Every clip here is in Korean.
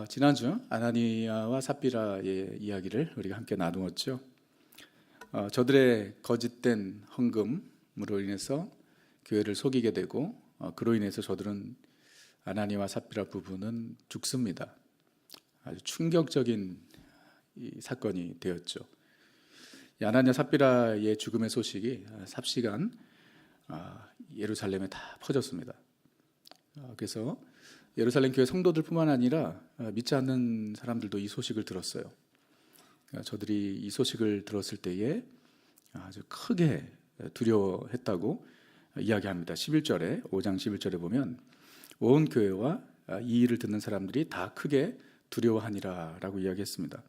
지난주 아나니아와 삽비라의 이야기를 우리가 함께 나누었죠. 저들의 거짓된 헌금으로 인해서 교회를 속이게 되고 그로 인해서 저들은 아나니아와 삽비라 부부는 죽습니다. 아주 충격적인 이 사건이 되었죠. 이 아나니아 삽비라의 죽음의 소식이 삽시간 예루살렘에 다 퍼졌습니다. 그래서 예루살렘 교회 성도들뿐만 아니라 믿지 않는 사람들도 이 소식을 들었어요. 저들이 이 소식을 들었을 때에 아주 크게 두려워했다고 이야기합니다. 11절에 5장 11절에 보면 온 교회와 이 일을 듣는 사람들이 다 크게 두려워하니라 라고 이야기했습니다.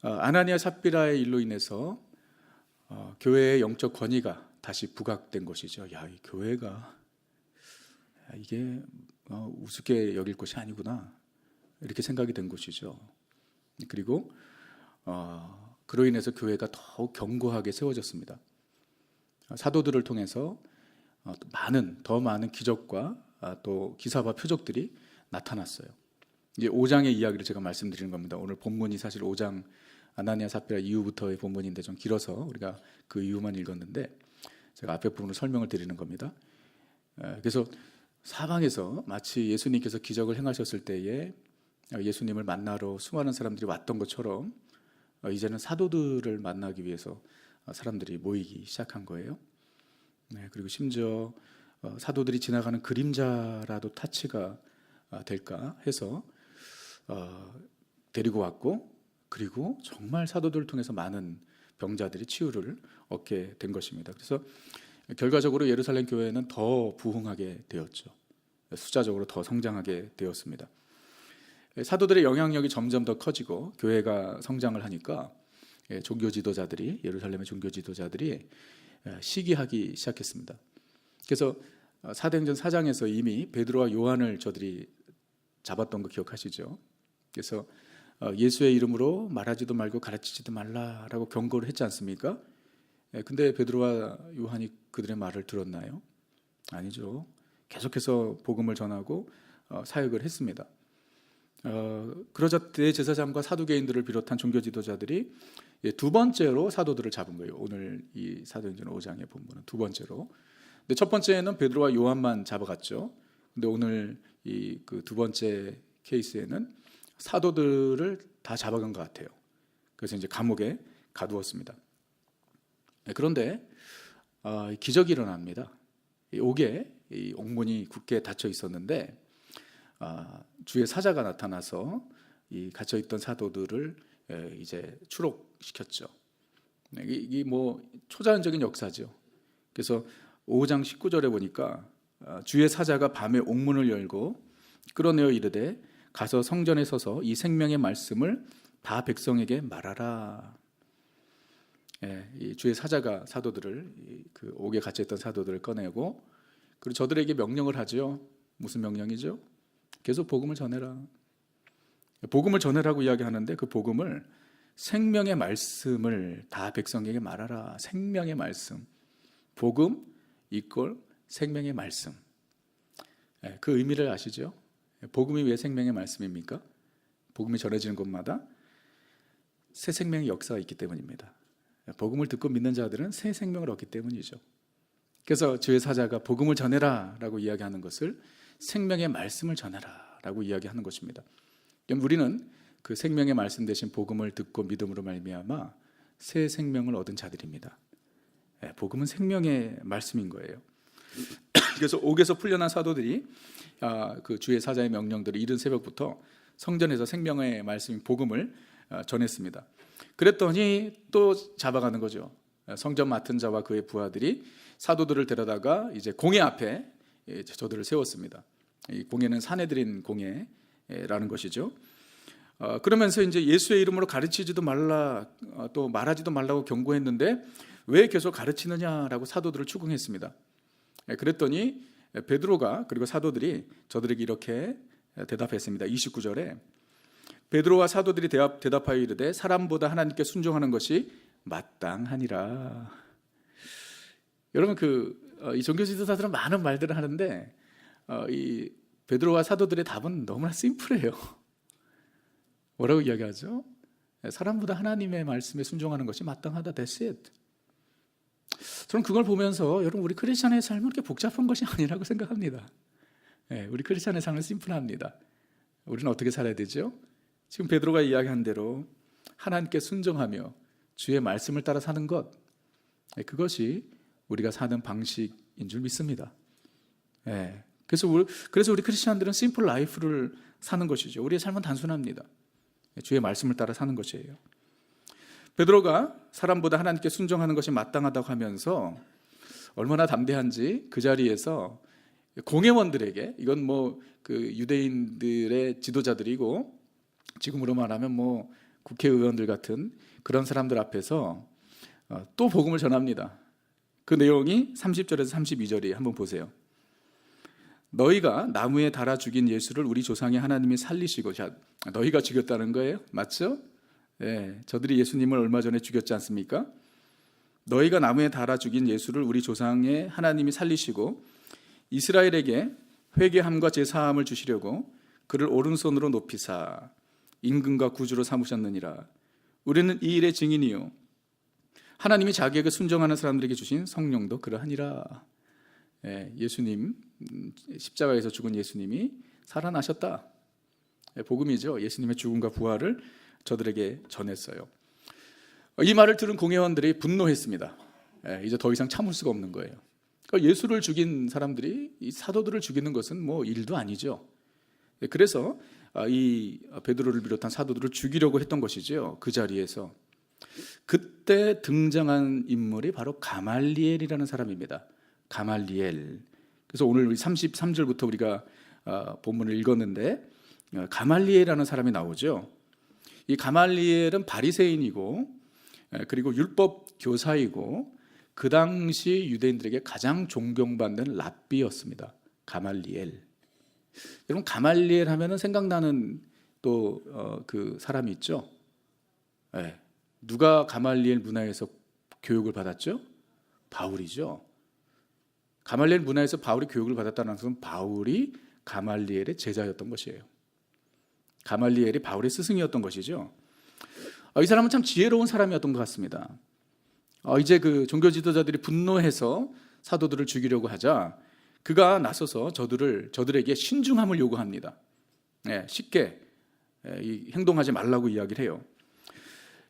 아나니아 삽비라의 일로 인해서 교회의 영적 권위가 다시 부각된 것이죠. 이 교회가 이게 우습게 여길 것이 아니구나 이렇게 생각이 된 것이죠. 그리고 그로 인해서 교회가 더욱 견고하게 세워졌습니다. 사도들을 통해서 더 많은 기적과 또 기사와 표적들이 나타났어요. 이제 5장의 이야기를 제가 말씀드리는 겁니다. 오늘 본문이 사실 5장 아나니아 삽비라 이후부터의 본문인데 좀 길어서 우리가 그 이후만 읽었는데 제가 앞에 부분을 설명을 드리는 겁니다. 그래서 사방에서 마치 예수님께서 기적을 행하셨을 때에 예수님을 만나러 수많은 사람들이 왔던 것처럼 이제는 사도들을 만나기 위해서 사람들이 모이기 시작한 거예요. 그리고 심지어 사도들이 지나가는 그림자라도 타치가 될까 해서 데리고 왔고, 그리고 정말 사도들을 통해서 많은 병자들이 치유를 얻게 된 것입니다. 그래서 결과적으로 예루살렘 교회는 더 부흥하게 되었죠. 숫자적으로 더 성장하게 되었습니다. 사도들의 영향력이 점점 더 커지고 교회가 성장을 하니까 종교 지도자들이, 예루살렘의 종교 지도자들이 시기하기 시작했습니다. 그래서 사도행전 4장에서 이미 베드로와 요한을 저들이 잡았던 거 기억하시죠? 그래서 예수의 이름으로 말하지도 말고 가르치지도 말라라고 경고를 했지 않습니까? 근데 베드로와 요한이 그들의 말을 들었나요? 아니죠. 계속해서 복음을 전하고 사역을 했습니다. 그러자 대제사장과 사두개인들을 비롯한 종교 지도자들이 두 번째로 사도들을 잡은 거예요. 오늘 이 사도행전 5장의 본문은 두 번째로. 근데 첫 번째는 베드로와 요한만 잡아갔죠. 근데 오늘 이 그 두 번째 케이스에는 사도들을 다 잡아간 것 같아요. 그래서 이제 감옥에 가두었습니다. 그런데 기적이 일어납니다. 옥에 이 옥문이 굳게 닫혀 있었는데 주의 사자가 나타나서 이 갇혀 있던 사도들을 이제 추록시켰죠. 이게 뭐 초자연적인 역사죠. 그래서 5장 19절에 보니까 주의 사자가 밤에 옥문을 열고 끌어내어 이르되 가서 성전에 서서 이 생명의 말씀을 다 백성에게 말하라. 이 주의 사자가 사도들을 그 옥에 갇혀있던 사도들을 꺼내고 그리고 저들에게 명령을 하죠. 무슨 명령이죠? 계속 복음을 전해라. 복음을 전해라고 이야기하는데 그 복음을 생명의 말씀을 다 백성에게 말하라. 생명의 말씀. 복음 이꼴 생명의 말씀. 그 의미를 아시죠? 복음이 왜 생명의 말씀입니까? 복음이 전해지는 곳마다 새 생명의 역사가 있기 때문입니다. 복음을 듣고 믿는 자들은 새 생명을 얻기 때문이죠. 그래서 주의 사자가 복음을 전해라 라고 이야기하는 것을 생명의 말씀을 전해라 라고 이야기하는 것입니다. 그럼 우리는 그 생명의 말씀 대신 복음을 듣고 믿음으로 말미암아 새 생명을 얻은 자들입니다. 복음은 생명의 말씀인 거예요. 그래서 옥에서 풀려난 사도들이 그 주의 사자의 명령들을 이른 새벽부터 성전에서 생명의 말씀인 복음을 전했습니다. 그랬더니 또 잡아가는 거죠. 성전 맡은 자와 그의 부하들이 사도들을 데려다가 이제 공회 앞에 저들을 세웠습니다. 이 공회는 사내들인 공회라는 것이죠. 그러면서 이제 예수의 이름으로 가르치지도 말라, 또 말하지도 말라고 경고했는데 왜 계속 가르치느냐라고 사도들을 추궁했습니다. 그랬더니 베드로가 그리고 사도들이 저들에게 이렇게 대답했습니다. 29절에 베드로와 사도들이 대답하여 이르되 사람보다 하나님께 순종하는 것이 마땅하니라. 여러분 이 종교 지도자들은 많은 말들을 하는데 이 베드로와 사도들의 답은 너무나 심플해요. 뭐라고 이야기하죠? 사람보다 하나님의 말씀에 순종하는 것이 마땅하다. That's it. 저는 그걸 보면서 여러분, 우리 크리스찬의 삶은 그렇게 복잡한 것이 아니라고 생각합니다. 우리 크리스찬의 삶은 심플합니다. 우리는 어떻게 살아야 되죠? 지금 베드로가 이야기한 대로 하나님께 순종하며 주의 말씀을 따라 사는 것, 그것이 우리가 사는 방식인 줄 믿습니다. 그래서 우리 크리스찬들은 심플 라이프를 사는 것이죠. 우리의 삶은 단순합니다. 주의 말씀을 따라 사는 것이에요. 베드로가 사람보다 하나님께 순종하는 것이 마땅하다고 하면서 얼마나 담대한지 그 자리에서 공회원들에게, 이건 그 유대인들의 지도자들이고 지금으로 말하면 국회의원들 같은 그런 사람들 앞에서 또 복음을 전합니다. 그 내용이 30절에서 32절이 한번 보세요. 너희가 나무에 달아 죽인 예수를 우리 조상의 하나님이 살리시고, 너희가 죽였다는 거예요. 맞죠? 저들이 예수님을 얼마 전에 죽였지 않습니까? 너희가 나무에 달아 죽인 예수를 우리 조상의 하나님이 살리시고 이스라엘에게 회개함과 제사함을 주시려고 그를 오른손으로 높이사 임금과 구주로 삼으셨느니라. 우리는 이 일의 증인이요 하나님이 자기에게 순종하는 사람들에게 주신 성령도 그러하니라. 예수님, 십자가에서 죽은 예수님이 살아나셨다. 복음이죠. 예수님의 죽음과 부활을 저들에게 전했어요. 이 말을 들은 공회원들이 분노했습니다. 이제 더 이상 참을 수가 없는 거예요. 예수를 죽인 사람들이 이 사도들을 죽이는 것은 일도 아니죠. 그래서 이 베드로를 비롯한 사도들을 죽이려고 했던 것이죠. 그 자리에서 그때 등장한 인물이 바로 가말리엘이라는 사람입니다. 가말리엘. 그래서 오늘 33절부터 우리가 본문을 읽었는데 가말리엘이라는 사람이 나오죠. 이 가말리엘은 바리새인이고 그리고 율법 교사이고 그 당시 유대인들에게 가장 존경받는 랍비였습니다. 가말리엘. 여러분, 가말리엘 하면은 생각나는 또 그 사람이 있죠. 누가 가말리엘 문화에서 교육을 받았죠? 바울이죠. 가말리엘 문화에서 바울이 교육을 받았다는 것은 바울이 가말리엘의 제자였던 것이에요. 가말리엘이 바울의 스승이었던 것이죠. 이 사람은 참 지혜로운 사람이었던 것 같습니다. 이제 그 종교 지도자들이 분노해서 사도들을 죽이려고 하자 그가 나서서 저들에게 신중함을 요구합니다. 쉽게 행동하지 말라고 이야기를 해요.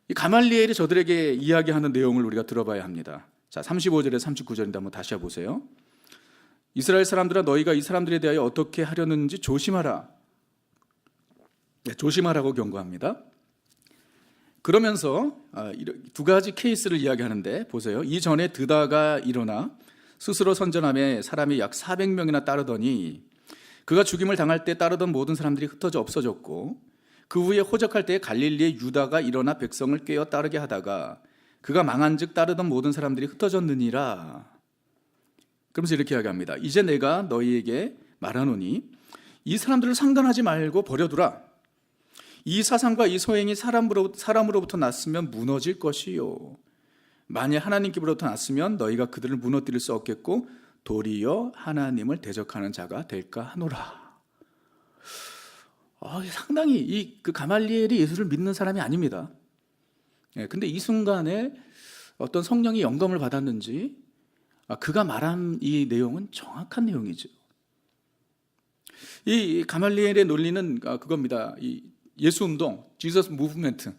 이 가말리엘이 저들에게 이야기하는 내용을 우리가 들어봐야 합니다. 자, 35절에서 39절인데 한번 다시 해보세요. 이스라엘 사람들아, 너희가 이 사람들에 대하여 어떻게 하려는지 조심하라. 조심하라고 경고합니다. 그러면서 두 가지 케이스를 이야기하는데 보세요. 이전에 드다가 일어나 스스로 선전함에 사람이 약 400명이나 따르더니 그가 죽임을 당할 때 따르던 모든 사람들이 흩어져 없어졌고 그 후에 호적할 때에 갈릴리의 유다가 일어나 백성을 꿰어 따르게 하다가 그가 망한즉 따르던 모든 사람들이 흩어졌느니라. 그러면서 이렇게 이야기합니다. 이제 내가 너희에게 말하노니 이 사람들을 상관하지 말고 버려두라. 이 사상과 이 소행이 사람으로부터 났으면 무너질 것이요 만일 하나님께로부터 났으면 너희가 그들을 무너뜨릴 수 없겠고 도리어 하나님을 대적하는 자가 될까 하노라. 상당히 그 가말리엘이 예수를 믿는 사람이 아닙니다. 근데 이 순간에 어떤 성령이 영감을 받았는지 그가 말한 이 내용은 정확한 내용이죠. 이 가말리엘의 논리는 그겁니다. 이 예수 운동, Jesus Movement.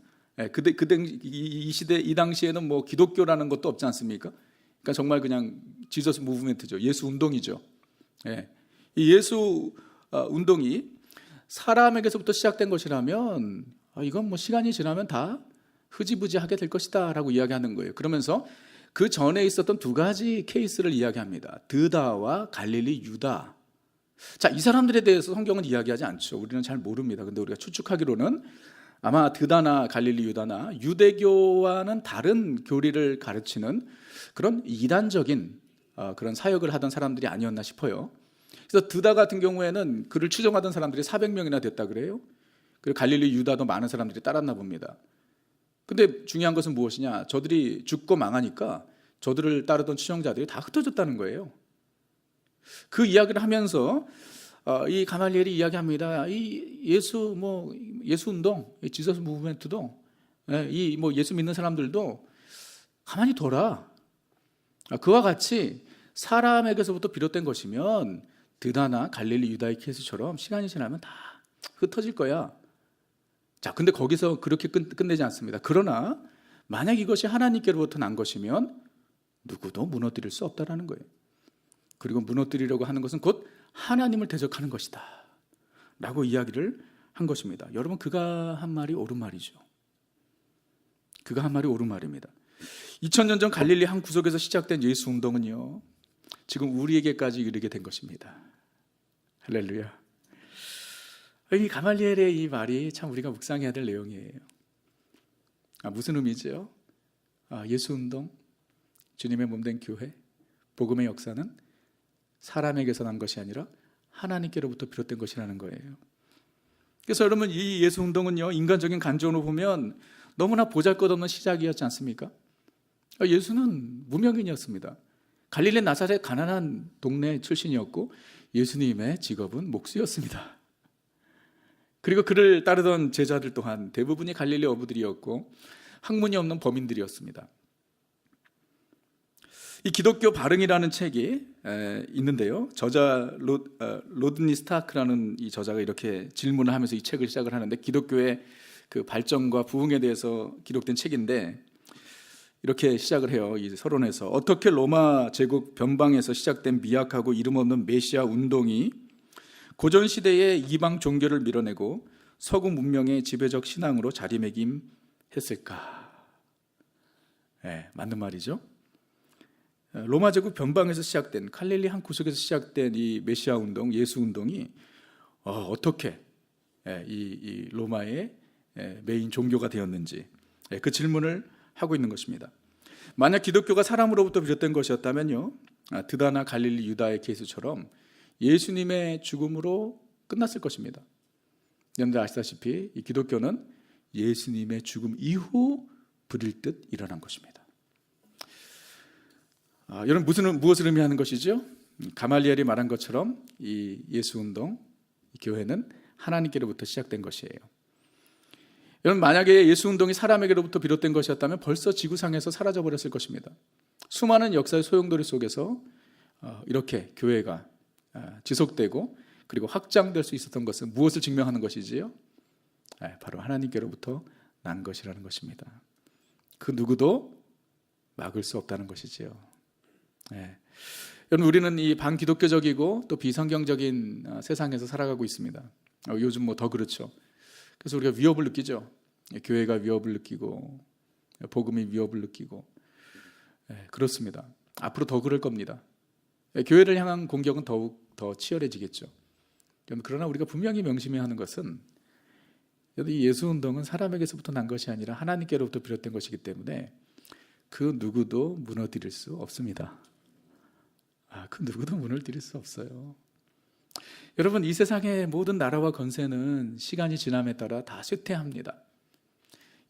이 시대, 이 당시에는 기독교라는 것도 없지 않습니까? 그러니까 정말 그냥 Jesus Movement죠. 예수 운동이죠. 이 예수 운동이 사람에게서부터 시작된 것이라면 이건 시간이 지나면 다 흐지부지하게 될 것이다 라고 이야기하는 거예요. 그러면서 그 전에 있었던 두 가지 케이스를 이야기합니다. 드다와 갈릴리 유다. 자, 이 사람들에 대해서 성경은 이야기하지 않죠. 우리는 잘 모릅니다. 근데 우리가 추측하기로는 아마 드다나 갈릴리 유다나 유대교와는 다른 교리를 가르치는 그런 이단적인 그런 사역을 하던 사람들이 아니었나 싶어요. 그래서 드다 같은 경우에는 그를 추종하던 사람들이 400명이나 됐다 그래요. 그리고 갈릴리 유다도 많은 사람들이 따랐나 봅니다. 근데 중요한 것은 무엇이냐? 저들이 죽고 망하니까 저들을 따르던 추종자들이 다 흩어졌다는 거예요. 그 이야기를 하면서 이 가말리엘이 이야기합니다. 이 예수 운동, 이 지저스 무브멘트도, 이 예수 믿는 사람들도 가만히 둬라. 그와 같이 사람에게서부터 비롯된 것이면 드나나 갈릴리 유다의 케이스처럼 시간이 지나면 다 흩어질 거야. 자, 근데 거기서 그렇게 끝내지 않습니다. 그러나 만약 이것이 하나님께로부터 난 것이면 누구도 무너뜨릴 수 없다라는 거예요. 그리고 무너뜨리려고 하는 것은 곧 하나님을 대적하는 것이다 라고 이야기를 한 것입니다. 여러분, 그가 한 말이 옳은 말이죠. 그가 한 말이 옳은 말입니다. 2000년 전 갈릴리 한 구석에서 시작된 예수 운동은요, 지금 우리에게까지 이르게 된 것입니다. 할렐루야. 이 가말리엘의 이 말이 참 우리가 묵상해야 될 내용이에요. 무슨 의미죠? 예수 운동, 주님의 몸된 교회, 복음의 역사는 사람에게서 난 것이 아니라 하나님께로부터 비롯된 것이라는 거예요. 그래서 여러분, 이 예수 운동은요, 인간적인 관점으로 보면 너무나 보잘것없는 시작이었지 않습니까? 예수는 무명인이었습니다. 갈릴리 나사렛 가난한 동네 출신이었고 예수님의 직업은 목수였습니다. 그리고 그를 따르던 제자들 또한 대부분이 갈릴리 어부들이었고 학문이 없는 범인들이었습니다. 이 기독교 발흥이라는 책이 있는데요, 저자 로드니 스타크라는 이 저자가 이렇게 질문을 하면서 이 책을 시작을 하는데, 기독교의 그 발전과 부흥에 대해서 기록된 책인데 이렇게 시작을 해요. 이 서론에서 어떻게 로마 제국 변방에서 시작된 미약하고 이름 없는 메시아 운동이 고전 시대의 이방 종교를 밀어내고 서구 문명의 지배적 신앙으로 자리매김했을까? 맞는 말이죠. 로마 제국 변방에서 시작된, 갈릴리 한 구석에서 시작된 이 메시아 운동, 예수 운동이 어떻게 이 로마의 메인 종교가 되었는지, 그 질문을 하고 있는 것입니다. 만약 기독교가 사람으로부터 비롯된 것이었다면요, 드다나 갈릴리 유다의 케이스처럼 예수님의 죽음으로 끝났을 것입니다. 여러분들 아시다시피 이 기독교는 예수님의 죽음 이후 불일듯 일어난 것입니다. 여러분, 무엇을 의미하는 것이죠? 가말리엘이 말한 것처럼 이 예수 운동, 이 교회는 하나님께로부터 시작된 것이에요. 여러분, 만약에 예수 운동이 사람에게로부터 비롯된 것이었다면 벌써 지구상에서 사라져버렸을 것입니다. 수많은 역사의 소용돌이 속에서 이렇게 교회가 지속되고 그리고 확장될 수 있었던 것은 무엇을 증명하는 것이지요? 바로 하나님께로부터 난 것이라는 것입니다. 그 누구도 막을 수 없다는 것이지요. 여러분, 우리는 이 반기독교적이고 또 비성경적인 세상에서 살아가고 있습니다. 요즘 더 그렇죠. 그래서 우리가 위협을 느끼죠. 교회가 위협을 느끼고 복음이 위협을 느끼고, 그렇습니다. 앞으로 더 그럴 겁니다. 교회를 향한 공격은 더욱 더 치열해지겠죠. 그러나 우리가 분명히 명심해야 하는 것은 이 예수 운동은 사람에게서부터 난 것이 아니라 하나님께로부터 비롯된 것이기 때문에 그 누구도 무너뜨릴 수 없습니다. 그 누구도 무너뜨릴 수 없어요. 여러분, 이 세상의 모든 나라와 건세는 시간이 지남에 따라 다 쇠퇴합니다.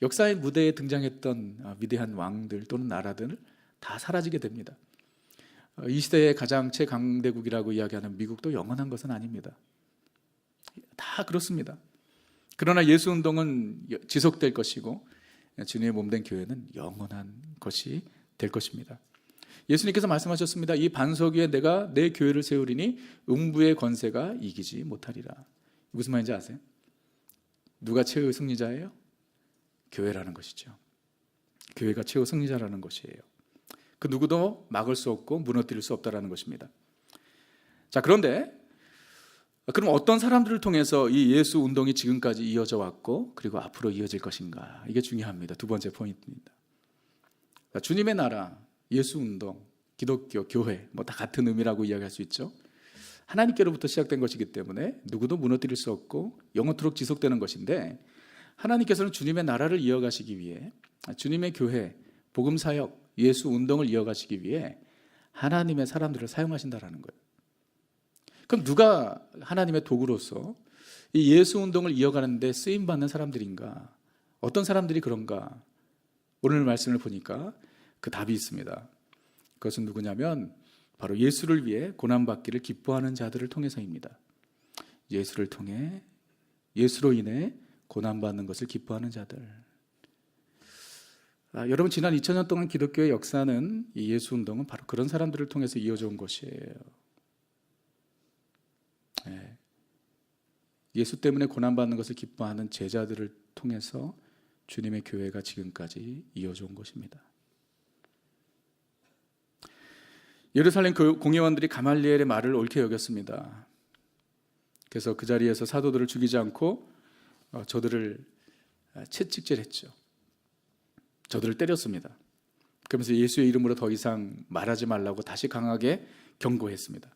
역사의 무대에 등장했던 위대한 왕들 또는 나라들 다 사라지게 됩니다. 이 시대의 가장 최강대국이라고 이야기하는 미국도 영원한 것은 아닙니다. 다 그렇습니다. 그러나 예수 운동은 지속될 것이고 주님의 몸된 교회는 영원한 것이 될 것입니다. 예수님께서 말씀하셨습니다. 이 반석 위에 내가 내 교회를 세우리니 음부의 권세가 이기지 못하리라. 무슨 말인지 아세요? 누가 최후의 승리자예요? 교회라는 것이죠. 교회가 최후 승리자라는 것이에요. 그 누구도 막을 수 없고 무너뜨릴 수 없다라는 것입니다. 자, 그런데 그럼 어떤 사람들을 통해서 이 예수 운동이 지금까지 이어져 왔고 그리고 앞으로 이어질 것인가? 이게 중요합니다. 두 번째 포인트입니다. 주님의 나라, 예수 운동, 기독교, 교회 다 같은 의미라고 이야기할 수 있죠. 하나님께로부터 시작된 것이기 때문에 누구도 무너뜨릴 수 없고 영원토록 지속되는 것인데, 하나님께서는 주님의 나라를 이어가시기 위해 주님의 교회, 복음 사역, 예수 운동을 이어가시기 위해 하나님의 사람들을 사용하신다라는 거예요. 그럼 누가 하나님의 도구로서 이 예수 운동을 이어가는데 쓰임받는 사람들인가? 어떤 사람들이 그런가? 오늘 말씀을 보니까 그 답이 있습니다. 그것은 누구냐면 바로 예수를 위해 고난받기를 기뻐하는 자들을 통해서입니다. 예수를 통해, 예수로 인해 고난받는 것을 기뻐하는 자들. 여러분, 지난 2000년 동안 기독교의 역사는, 이 예수 운동은 바로 그런 사람들을 통해서 이어져 온 것이에요. 예수 때문에 고난받는 것을 기뻐하는 제자들을 통해서 주님의 교회가 지금까지 이어져 온 것입니다. 예루살렘 공회원들이 가말리엘의 말을 옳게 여겼습니다. 그래서 그 자리에서 사도들을 죽이지 않고 저들을 채찍질했죠. 저들을 때렸습니다. 그러면서 예수의 이름으로 더 이상 말하지 말라고 다시 강하게 경고했습니다.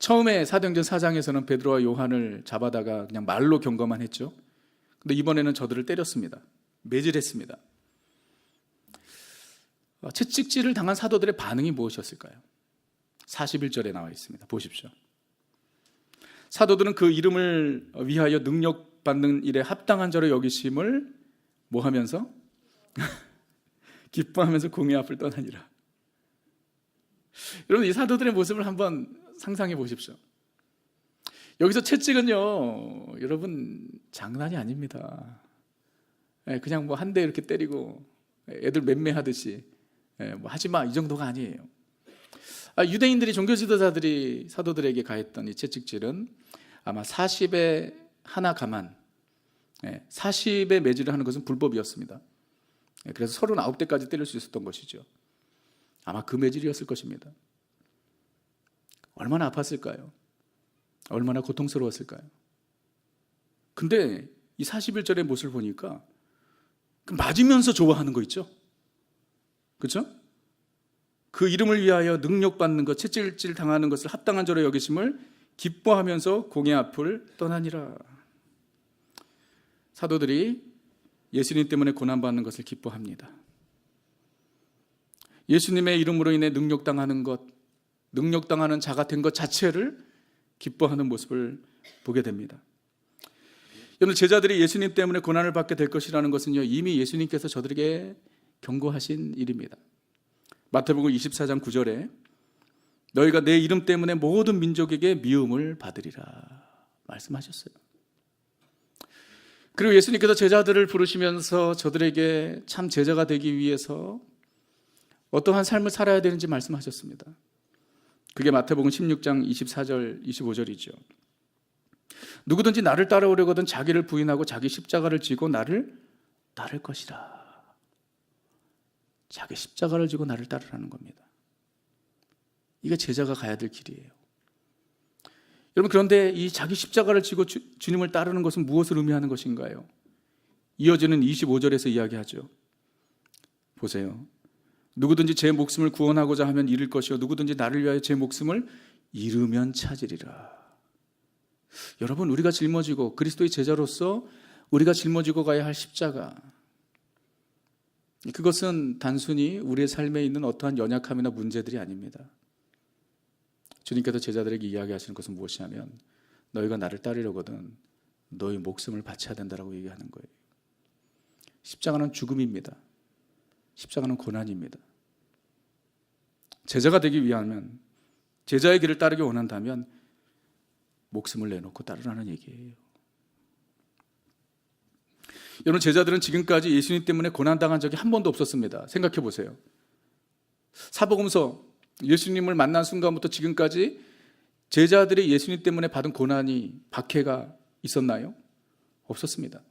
처음에 사도행전 4장에서는 베드로와 요한을 잡아다가 그냥 말로 경고만 했죠. 근데 이번에는 저들을 때렸습니다. 매질했습니다. 채찍질을 당한 사도들의 반응이 무엇이었을까요? 41절에 나와 있습니다. 보십시오. 사도들은 그 이름을 위하여 능력받는 일에 합당한 자로 여기심을 뭐 하면서? 기뻐하면서 공회 앞을 떠나니라. 여러분, 이 사도들의 모습을 한번 상상해 보십시오. 여기서 채찍은요, 여러분, 장난이 아닙니다. 그냥 뭐 한 대 이렇게 때리고 애들 맴매하듯이 뭐 하지마, 이 정도가 아니에요. 유대인들이, 종교 지도자들이 사도들에게 가했던 이 채찍질은 아마 40에 하나 가만, 40에 매질을 하는 것은 불법이었습니다. 그래서 39대까지 때릴 수 있었던 것이죠. 아마 그 매질이었을 것입니다. 얼마나 아팠을까요? 얼마나 고통스러웠을까요? 근데 이 41절의 모습을 보니까 맞으면서 좋아하는 거 있죠? 그렇죠? 그 이름을 위하여 능력받는 것, 채찍질 당하는 것을 합당한 자로 여기심을 기뻐하면서 공회 앞을 떠나니라. 사도들이 예수님 때문에 고난받는 것을 기뻐합니다. 예수님의 이름으로 인해 능력당하는 것, 능력당하는 자가 된 것 자체를 기뻐하는 모습을 보게 됩니다. 여러분, 제자들이 예수님 때문에 고난을 받게 될 것이라는 것은요, 이미 예수님께서 저들에게 경고하신 일입니다. 마태복음 24장 9절에 너희가 내 이름 때문에 모든 민족에게 미움을 받으리라 말씀하셨어요. 그리고 예수님께서 제자들을 부르시면서 저들에게 참 제자가 되기 위해서 어떠한 삶을 살아야 되는지 말씀하셨습니다. 그게 마태복음 16장 24절 25절이죠. 누구든지 나를 따라오려거든 자기를 부인하고 자기 십자가를 지고 나를 따를 것이라. 자기 십자가를 지고 나를 따르라는 겁니다. 이게 제자가 가야 될 길이에요. 여러분, 그런데 이 자기 십자가를 지고 주님을 따르는 것은 무엇을 의미하는 것인가요? 이어지는 25절에서 이야기하죠. 보세요. 누구든지 제 목숨을 구원하고자 하면 잃을 것이요 누구든지 나를 위하여 제 목숨을 잃으면 찾으리라. 여러분, 우리가 짊어지고 그리스도의 제자로서 우리가 짊어지고 가야 할 십자가, 그것은 단순히 우리의 삶에 있는 어떠한 연약함이나 문제들이 아닙니다. 주님께서 제자들에게 이야기하시는 것은 무엇이냐면 너희가 나를 따르려거든 너희 목숨을 바쳐야 된다라고 얘기하는 거예요. 십자가는 죽음입니다. 십자가는 고난입니다. 제자가 되기 위하면, 제자의 길을 따르기 원한다면 목숨을 내놓고 따르라는 얘기예요. 여러분, 제자들은 지금까지 예수님 때문에 고난당한 적이 한 번도 없었습니다. 생각해 보세요. 사복음서 예수님을 만난 순간부터 지금까지 제자들이 예수님 때문에 받은 고난이, 박해가 있었나요? 없었습니다.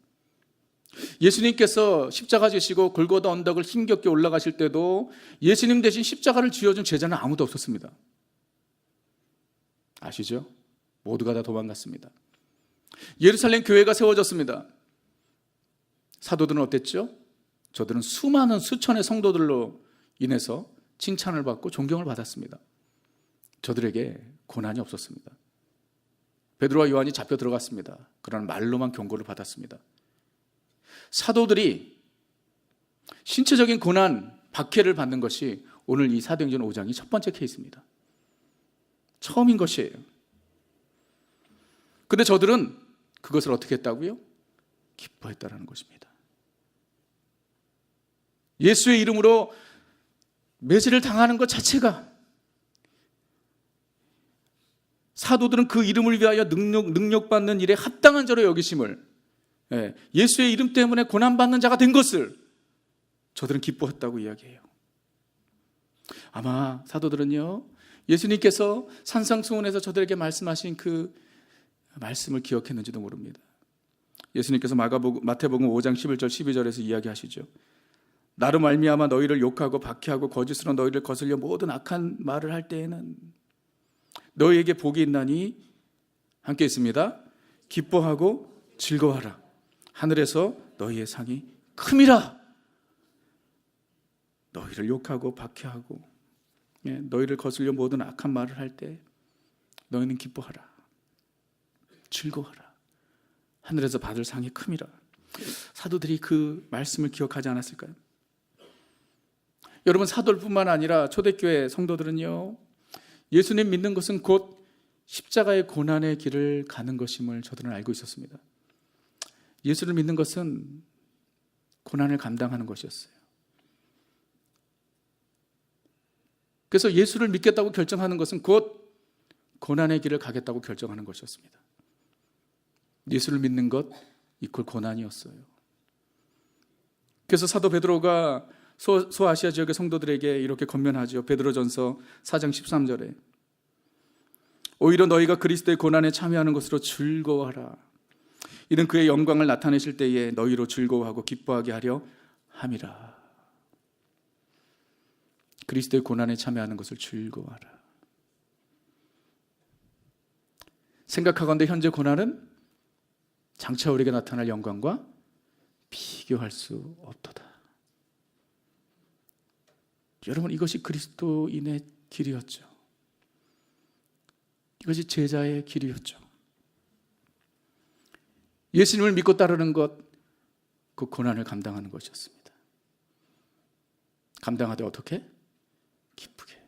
예수님께서 십자가 지시고 골고다 언덕을 힘겹게 올라가실 때도 예수님 대신 십자가를 쥐어준 제자는 아무도 없었습니다. 아시죠? 모두가 다 도망갔습니다. 예루살렘 교회가 세워졌습니다. 사도들은 어땠죠? 저들은 수많은 수천의 성도들로 인해서 칭찬을 받고 존경을 받았습니다. 저들에게 고난이 없었습니다. 베드로와 요한이 잡혀 들어갔습니다. 그러나 말로만 경고를 받았습니다. 사도들이 신체적인 고난, 박해를 받는 것이 오늘 이 사도행전 5장이 첫 번째 케이스입니다. 처음인 것이에요. 근데 저들은 그것을 어떻게 했다고요? 기뻐했다라는 것입니다. 예수의 이름으로 매질을 당하는 것 자체가 사도들은 그 이름을 위하여 능력받는 일에 합당한 자로 여기심을, 예수의 이름 때문에 고난받는 자가 된 것을 저들은 기뻐했다고 이야기해요. 아마 사도들은요, 예수님께서 산상수훈에서 저들에게 말씀하신 그 말씀을 기억했는지도 모릅니다. 예수님께서 마태복음 5장 11절 12절에서 이야기하시죠. 나로 말미암아 너희를 욕하고 박해하고 거짓으로 너희를 거슬려 모든 악한 말을 할 때에는 너희에게 복이 있나니, 함께 있습니다. 기뻐하고 즐거워하라. 하늘에서 너희의 상이 큼이라. 너희를 욕하고 박해하고 너희를 거슬려 모든 악한 말을 할 때 너희는 기뻐하라. 즐거워하라. 하늘에서 받을 상이 큼이라. 사도들이 그 말씀을 기억하지 않았을까요? 여러분, 사도뿐만 아니라 초대교회 성도들은요, 예수님 믿는 것은 곧 십자가의 고난의 길을 가는 것임을 저들은 알고 있었습니다. 예수를 믿는 것은 고난을 감당하는 것이었어요. 그래서 예수를 믿겠다고 결정하는 것은 곧 고난의 길을 가겠다고 결정하는 것이었습니다. 예수를 믿는 것 이퀄 고난이었어요. 그래서 사도 베드로가 소아시아 지역의 성도들에게 이렇게 권면하죠. 베드로전서 4장 13절에 오히려 너희가 그리스도의 고난에 참여하는 것으로 즐거워하라. 이는 그의 영광을 나타내실 때에 너희로 즐거워하고 기뻐하게 하려 함이라. 그리스도의 고난에 참여하는 것을 즐거워하라. 생각하건대 현재 고난은 장차 우리에게 나타날 영광과 비교할 수 없도다. 여러분, 이것이 그리스도인의 길이었죠. 이것이 제자의 길이었죠. 예수님을 믿고 따르는 것, 그 고난을 감당하는 것이었습니다. 감당하되 어떻게? 기쁘게.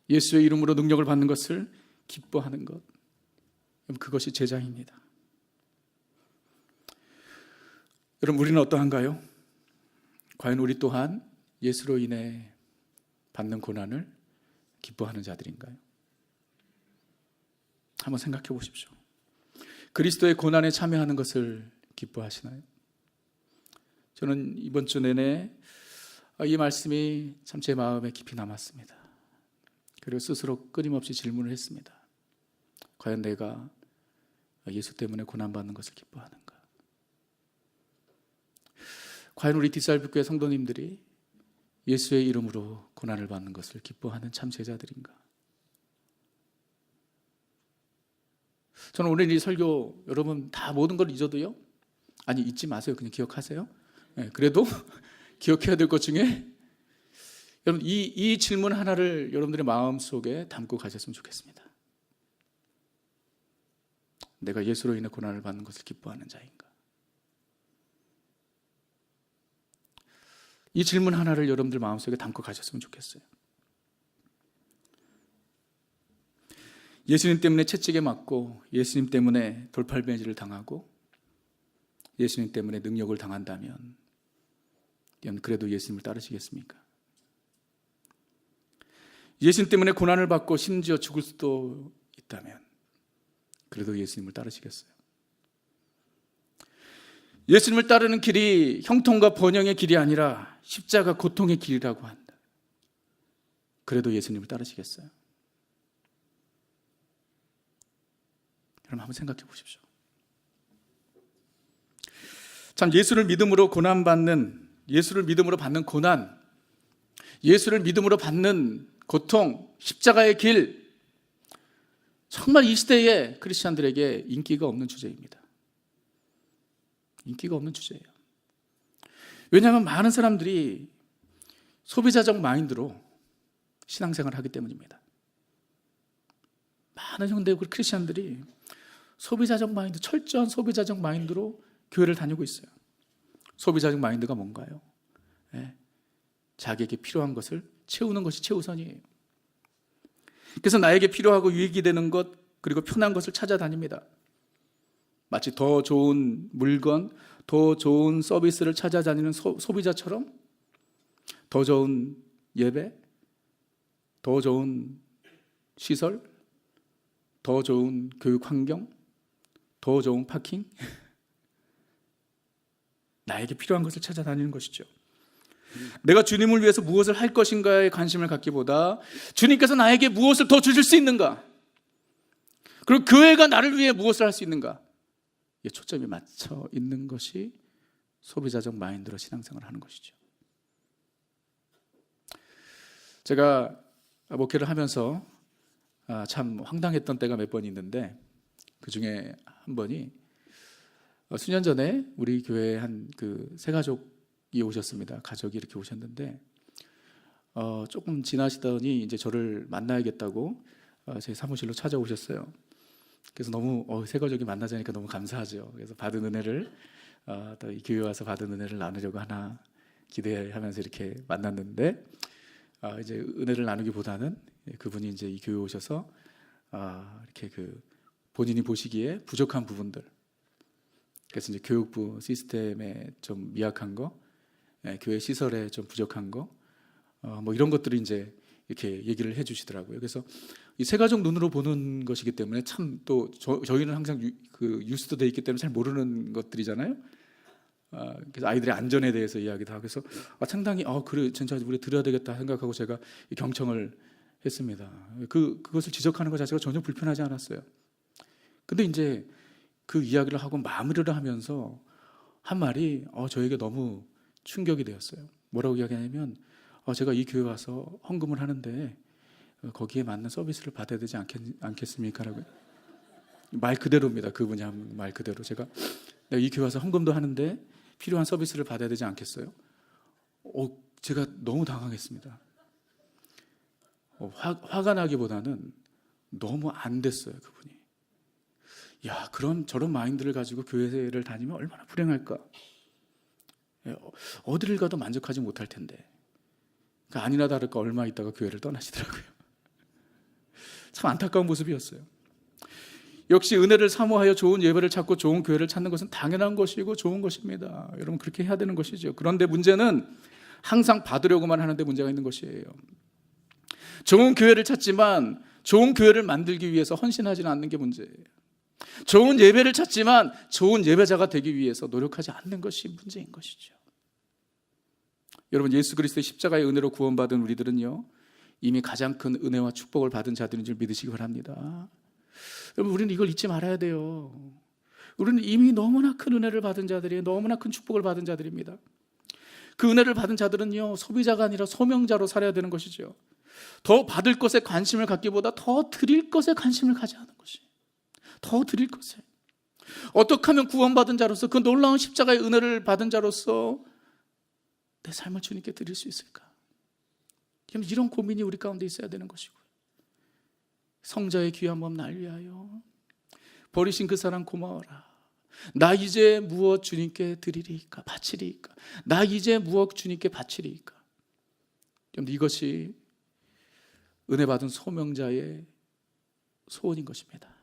예수의 이름으로 능력을 받는 것을 기뻐하는 것, 그것이 제자입니다. 여러분, 우리는 어떠한가요? 과연 우리 또한 예수로 인해 받는 고난을 기뻐하는 자들인가요? 한번 생각해 보십시오. 그리스도의 고난에 참여하는 것을 기뻐하시나요? 저는 이번 주 내내 이 말씀이 참 제 마음에 깊이 남았습니다. 그리고 스스로 끊임없이 질문을 했습니다. 과연 내가 예수 때문에 고난받는 것을 기뻐하는가? 과연 우리 뒷살북교회 성도님들이 예수의 이름으로 고난을 받는 것을 기뻐하는 참 제자들인가? 저는 오늘 이 설교, 여러분 다 모든 걸 잊어도요? 아니, 잊지 마세요. 그냥 기억하세요. 그래도 기억해야 될 것 중에 여러분 이 질문 하나를 여러분들의 마음속에 담고 가셨으면 좋겠습니다. 내가 예수로 인해 고난을 받는 것을 기뻐하는 자인가? 이 질문 하나를 여러분들 마음속에 담고 가셨으면 좋겠어요. 예수님 때문에 채찍에 맞고 예수님 때문에 돌팔매질을 당하고 예수님 때문에 능력을 당한다면 그래도 예수님을 따르시겠습니까? 예수님 때문에 고난을 받고 심지어 죽을 수도 있다면 그래도 예수님을 따르시겠어요? 예수님을 따르는 길이 형통과 번영의 길이 아니라 십자가 고통의 길이라고 한다. 그래도 예수님을 따르시겠어요? 여러분 한번 생각해 보십시오. 참, 예수를 믿음으로 고난받는, 예수를 믿음으로 받는 고난, 예수를 믿음으로 받는 고통, 십자가의 길, 정말 이 시대의 크리스찬들에게 인기가 없는 주제입니다. 인기가 없는 주제예요. 왜냐하면 많은 사람들이 소비자적 마인드로 신앙생활을 하기 때문입니다. 많은 현대 크리스찬들이 소비자적 마인드, 철저한 소비자적 마인드로 교회를 다니고 있어요. 소비자적 마인드가 뭔가요? 자기에게 필요한 것을 채우는 것이 최우선이에요. 그래서 나에게 필요하고 유익이 되는 것, 그리고 편한 것을 찾아다닙니다. 마치 더 좋은 물건, 더 좋은 서비스를 찾아다니는 소비자처럼 더 좋은 예배, 더 좋은 시설, 더 좋은 교육 환경, 더 좋은 파킹, 나에게 필요한 것을 찾아다니는 것이죠. 내가 주님을 위해서 무엇을 할 것인가에 관심을 갖기보다 주님께서 나에게 무엇을 더 주실 수 있는가, 그리고 교회가 나를 위해 무엇을 할 수 있는가, 이에 초점이 맞춰 있는 것이 소비자적 마인드로 신앙생활을 하는 것이죠. 제가 목회를 하면서 참 황당했던 때가 몇 번 있는데, 그 중에 한 번이 수년 전에 우리 교회에 한 그 세 가족이 오셨습니다. 가족이 이렇게 오셨는데 조금 지나시더니 이제 저를 만나야겠다고 제 사무실로 찾아오셨어요. 그래서 너무 세 가족이 만나자니까 너무 감사하죠. 그래서 받은 은혜를 또 이 교회 와서 받은 은혜를 나누려고 하나 기대하면서 이렇게 만났는데, 이제 은혜를 나누기보다는 그분이 이제 이 교회 오셔서 이렇게 그 본인이 보시기에 부족한 부분들, 그래서 이제 교육부 시스템에 좀 미약한 거, 교회 시설에 좀 부족한 거, 뭐 이런 것들이 이제 이렇게 얘기를 해주시더라고요. 그래서 이 세 가족 눈으로 보는 것이기 때문에 참 또 저희는 항상 그 유스도 돼 있기 때문에 잘 모르는 것들이잖아요. 그래서 아이들의 안전에 대해서 이야기도 하고, 그래서 상당히 그래 진짜 우리 들어야 되겠다 생각하고 제가 경청을 했습니다. 그것을 지적하는 것 자체가 전혀 불편하지 않았어요. 근데 이제 그 이야기를 하고 마무리를 하면서 한 말이 저에게 너무 충격이 되었어요. 뭐라고 이야기하냐면 제가 이 교회 와서 헌금을 하는데 거기에 맞는 서비스를 받아야 되지 않겠습니까? 라고. 말 그대로입니다. 그분이 한 말 그대로. 내가 이 교회 와서 헌금도 하는데 필요한 서비스를 받아야 되지 않겠어요? 제가 너무 당황했습니다. 화가 나기보다는 너무 안 됐어요, 그분이. 야, 저런 마인드를 가지고 교회를 다니면 얼마나 불행할까? 어디를 가도 만족하지 못할 텐데. 그러니까 아니나 다를까 얼마 있다가 교회를 떠나시더라고요. 참 안타까운 모습이었어요. 역시 은혜를 사모하여 좋은 예배를 찾고 좋은 교회를 찾는 것은 당연한 것이고 좋은 것입니다. 여러분, 그렇게 해야 되는 것이죠. 그런데 문제는 항상 받으려고만 하는데 문제가 있는 것이에요. 좋은 교회를 찾지만 좋은 교회를 만들기 위해서 헌신하지는 않는 게 문제예요. 좋은 예배를 찾지만 좋은 예배자가 되기 위해서 노력하지 않는 것이 문제인 것이죠. 여러분, 예수 그리스도의 십자가의 은혜로 구원받은 우리들은요, 이미 가장 큰 은혜와 축복을 받은 자들인 줄 믿으시기 바랍니다. 여러분, 우리는 이걸 잊지 말아야 돼요. 우리는 이미 너무나 큰 은혜를 받은 자들이에요. 너무나 큰 축복을 받은 자들입니다. 그 은혜를 받은 자들은요, 소비자가 아니라 소명자로 살아야 되는 것이죠. 더 받을 것에 관심을 갖기보다 더 드릴 것에 관심을 가져야 하는 것이, 더 드릴 것에. 어떻게 하면 구원받은 자로서, 그 놀라운 십자가의 은혜를 받은 자로서 내 삶을 주님께 드릴 수 있을까? 이런 고민이 우리 가운데 있어야 되는 것이고요. 성자의 귀한 몸 날 위하여 버리신 그 사랑 고마워라. 나 이제 무엇 주님께 드리리까? 바치리까? 나 이제 무엇 주님께 바치리까? 이것이 은혜 받은 소명자의 소원인 것입니다.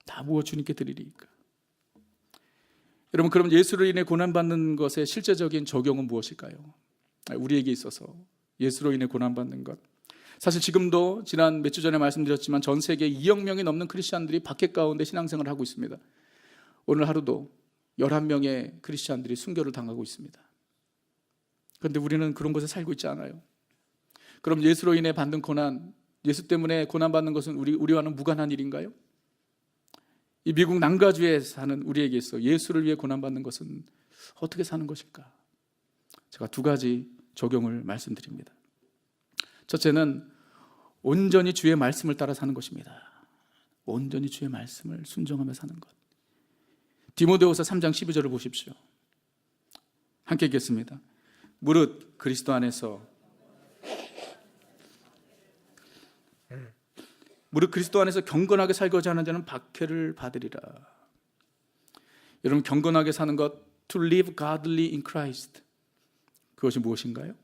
다 무엇 주님께 드리리까? 여러분, 그럼 예수로 인해 고난받는 것의 실제적인 적용은 무엇일까요? 우리에게 있어서 예수로 인해 고난받는 것, 사실 지금도 지난 몇 주 전에 말씀드렸지만 전 세계 2억 명이 넘는 크리스찬들이 박해 가운데 신앙생활을 하고 있습니다. 오늘 하루도 11명의 크리스찬들이 순교를 당하고 있습니다. 그런데 우리는 그런 곳에 살고 있지 않아요. 그럼 예수로 인해 받는 고난, 예수 때문에 고난받는 것은 우리와는 무관한 일인가요? 이 미국 남가주에 사는 우리에게 있어 예수를 위해 고난받는 것은 어떻게 사는 것일까? 제가 두 가지 적용을 말씀드립니다. 첫째는 온전히 주의 말씀을 따라 사는 것입니다. 온전히 주의 말씀을 순종하며 사는 것. 디모데후서 3장 12절을 보십시오. 함께 읽겠습니다. 무릇 그리스도 안에서 경건하게 살고자 하는 자는 박해를 받으리라. 여러분, 경건하게 사는 것, to live godly in Christ, 그것이 무엇인가요?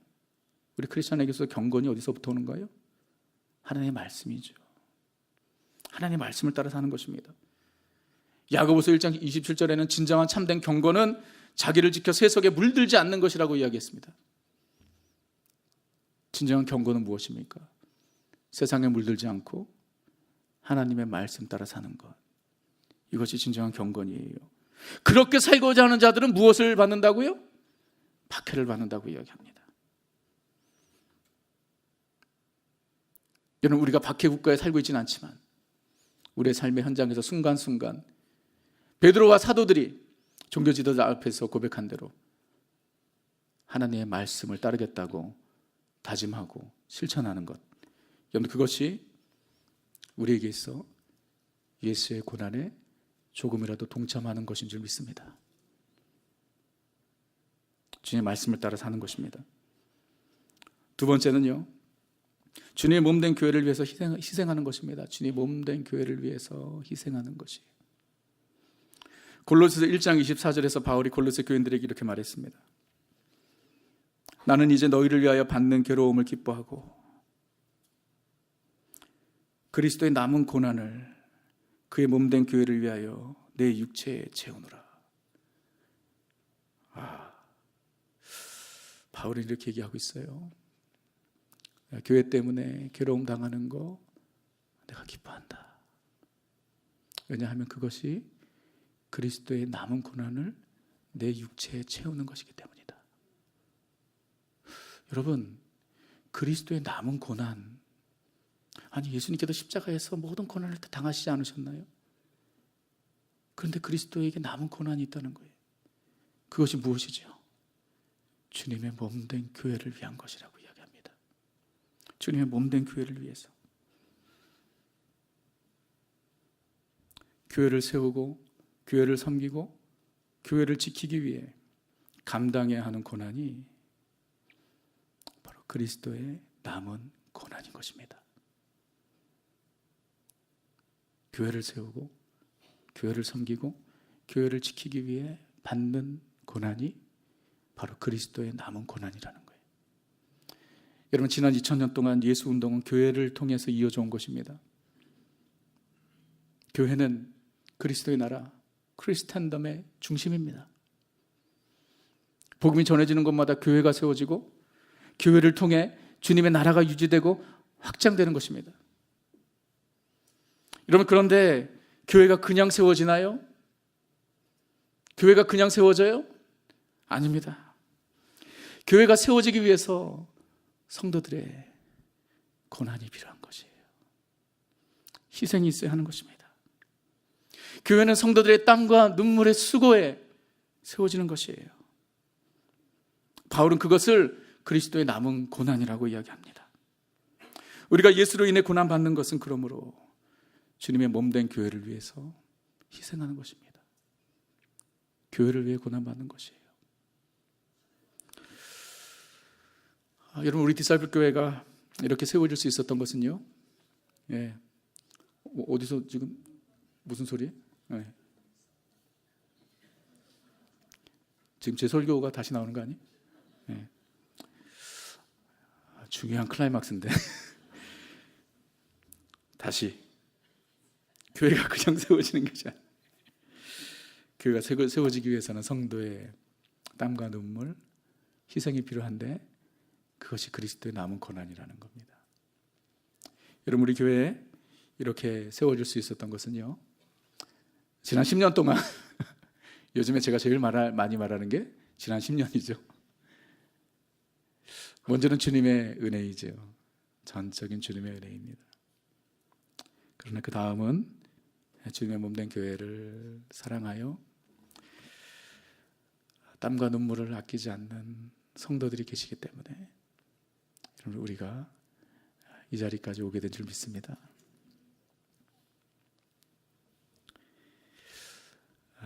우리 크리스천에게서 경건이 어디서부터 오는가요? 하나님의 말씀이죠. 하나님의 말씀을 따라 사는 것입니다. 야고보서 1장 27절에는 진정한 참된 경건은 자기를 지켜 세속에 물들지 않는 것이라고 이야기했습니다. 진정한 경건은 무엇입니까? 세상에 물들지 않고 하나님의 말씀 따라 사는 것, 이것이 진정한 경건이에요. 그렇게 살고자 하는 자들은 무엇을 받는다고요? 박해를 받는다고 이야기합니다. 여러분, 우리가 박해 국가에 살고 있지는 않지만 우리의 삶의 현장에서 순간순간 베드로와 사도들이 종교 지도자 앞에서 고백한 대로 하나님의 말씀을 따르겠다고 다짐하고 실천하는 것, 여러분, 그것이 우리에게 있어 예수의 고난에 조금이라도 동참하는 것인 줄 믿습니다. 주님의 말씀을 따라 사는 것입니다. 두 번째는요, 주님의 몸된 교회를 위해서 희생하는 것입니다. 주님의 몸된 교회를 위해서 희생하는 것이. 골로새서 1장 24절에서 바울이 골로새 교인들에게 이렇게 말했습니다. 나는 이제 너희를 위하여 받는 괴로움을 기뻐하고 그리스도의 남은 고난을 그의 몸된 교회를 위하여 내 육체에 채우노라. 바울이 이렇게 얘기하고 있어요. 교회 때문에 괴로움 당하는 거 내가 기뻐한다. 왜냐하면 그것이 그리스도의 남은 고난을 내 육체에 채우는 것이기 때문이다. 여러분, 그리스도의 남은 고난, 아니 예수님께서 십자가에서 모든 고난을 다 당하시지 않으셨나요? 그런데 그리스도에게 남은 고난이 있다는 거예요. 그것이 무엇이죠? 주님의 몸된 교회를 위한 것이라고 이야기합니다. 주님의 몸된 교회를 위해서 교회를 세우고 교회를 섬기고 교회를 지키기 위해 감당해야 하는 고난이 바로 그리스도의 남은 고난인 것입니다. 교회를 세우고 교회를 섬기고 교회를 지키기 위해 받는 고난이 바로 그리스도의 남은 고난이라는 거예요. 여러분, 지난 2000년 동안 예수 운동은 교회를 통해서 이어져 온 것입니다. 교회는 그리스도의 나라, 크리스텐덤의 중심입니다. 복음이 전해지는 곳마다 교회가 세워지고 교회를 통해 주님의 나라가 유지되고 확장되는 것입니다. 여러분, 그런데 교회가 그냥 세워지나요? 교회가 그냥 세워져요? 아닙니다. 교회가 세워지기 위해서 성도들의 고난이 필요한 것이에요. 희생이 있어야 하는 것입니다. 교회는 성도들의 땀과 눈물의 수고에 세워지는 것이에요. 바울은 그것을 그리스도의 남은 고난이라고 이야기합니다. 우리가 예수로 인해 고난받는 것은 그러므로 주님의 몸된 교회를 위해서 희생하는 것입니다. 교회를 위해 고난받는 것이에요. 여러분, 우리 디사이플 교회가 이렇게 세워질 수 있었던 것은요, 어디서 지금 무슨 소리? 지금 제 설교가 다시 나오는 거 아니? 중요한 클라이막스인데 다시 교회가 그냥 세워지는 것이 아니에요. 교회가 세워지기 위해서는 성도의 땀과 눈물, 희생이 필요한데 그것이 그리스도의 남은 고난이라는 겁니다. 여러분, 우리 교회에 이렇게 세워질 수 있었던 것은요, 지난 10년 동안 요즘에 제가 제일 많이 말하는 게 지난 10년이죠. 먼저는 주님의 은혜이죠. 전적인 주님의 은혜입니다. 그러나 그 다음은 주님의 몸된 교회를 사랑하여 땀과 눈물을 아끼지 않는 성도들이 계시기 때문에 우리가 이 자리까지 오게 된 줄 믿습니다.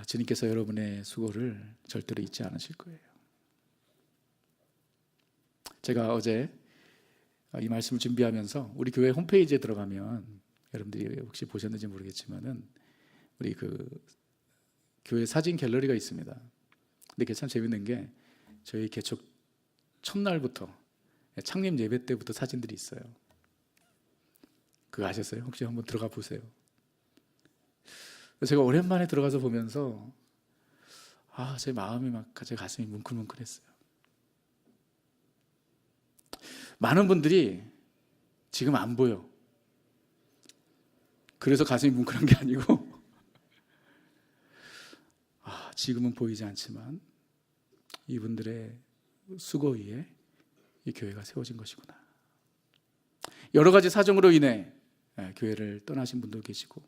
주님께서 여러분의 수고를 절대로 잊지 않으실 거예요. 제가 어제 이 말씀을 준비하면서 우리 교회 홈페이지에 들어가면 여러분들이 혹시 보셨는지 모르겠지만은 우리 그 교회 사진 갤러리가 있습니다. 근데 그게 참 재밌는 게 저희 개척 첫날부터 창립 예배 때부터 사진들이 있어요. 그거 아셨어요? 혹시 한번 들어가 보세요. 제가 오랜만에 들어가서 보면서 제 마음이 제 가슴이 뭉클뭉클했어요. 많은 분들이 지금 안 보여. 그래서 가슴이 뭉클한 게 아니고 지금은 보이지 않지만 이분들의 수고 위에 이 교회가 세워진 것이구나. 여러 가지 사정으로 인해 교회를 떠나신 분도 계시고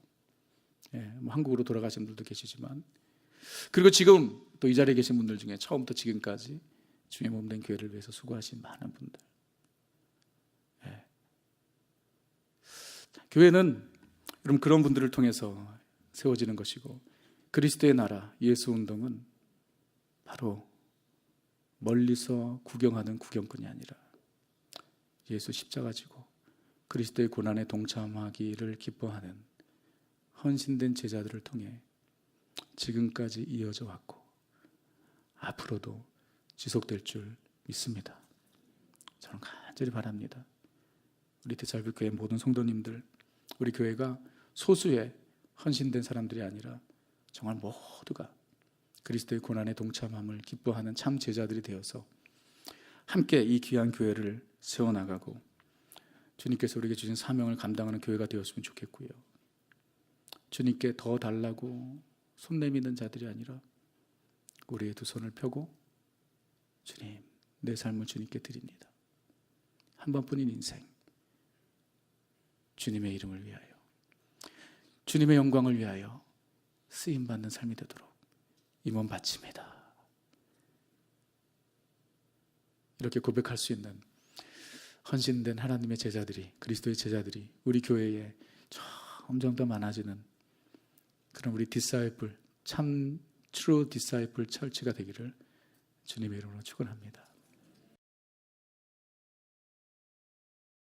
한국으로 돌아가신 분들도 계시지만, 그리고 지금 또 이 자리에 계신 분들 중에 처음부터 지금까지 주의 몸된 교회를 위해서 수고하신 많은 분들. 교회는 여러분 그런 분들을 통해서 세워지는 것이고, 그리스도의 나라 예수 운동은 바로 멀리서 구경하는 구경꾼이 아니라 예수 십자가 지고 그리스도의 고난에 동참하기를 기뻐하는 헌신된 제자들을 통해 지금까지 이어져 왔고 앞으로도 지속될 줄 믿습니다. 저는 간절히 바랍니다. 우리 대살불교회 모든 성도님들, 우리 교회가 소수의 헌신된 사람들이 아니라 정말 모두가 그리스도의 고난에 동참함을 기뻐하는 참 제자들이 되어서 함께 이 귀한 교회를 세워나가고 주님께서 우리에게 주신 사명을 감당하는 교회가 되었으면 좋겠고요. 주님께 더 달라고 손 내미는 자들이 아니라 우리의 두 손을 펴고 주님, 내 삶을 주님께 드립니다. 한 번뿐인 인생, 주님의 이름을 위하여, 주님의 영광을 위하여 쓰임받는 삶이 되도록 이 몸 바칩니다. 이렇게 고백할 수 있는 헌신된 하나님의 제자들이, 그리스도의 제자들이 우리 교회에 점점 더 많아지는 그런 우리 디사이플, 참 트루 디사이플 철치가 되기를 주님의 이름으로 축원합니다.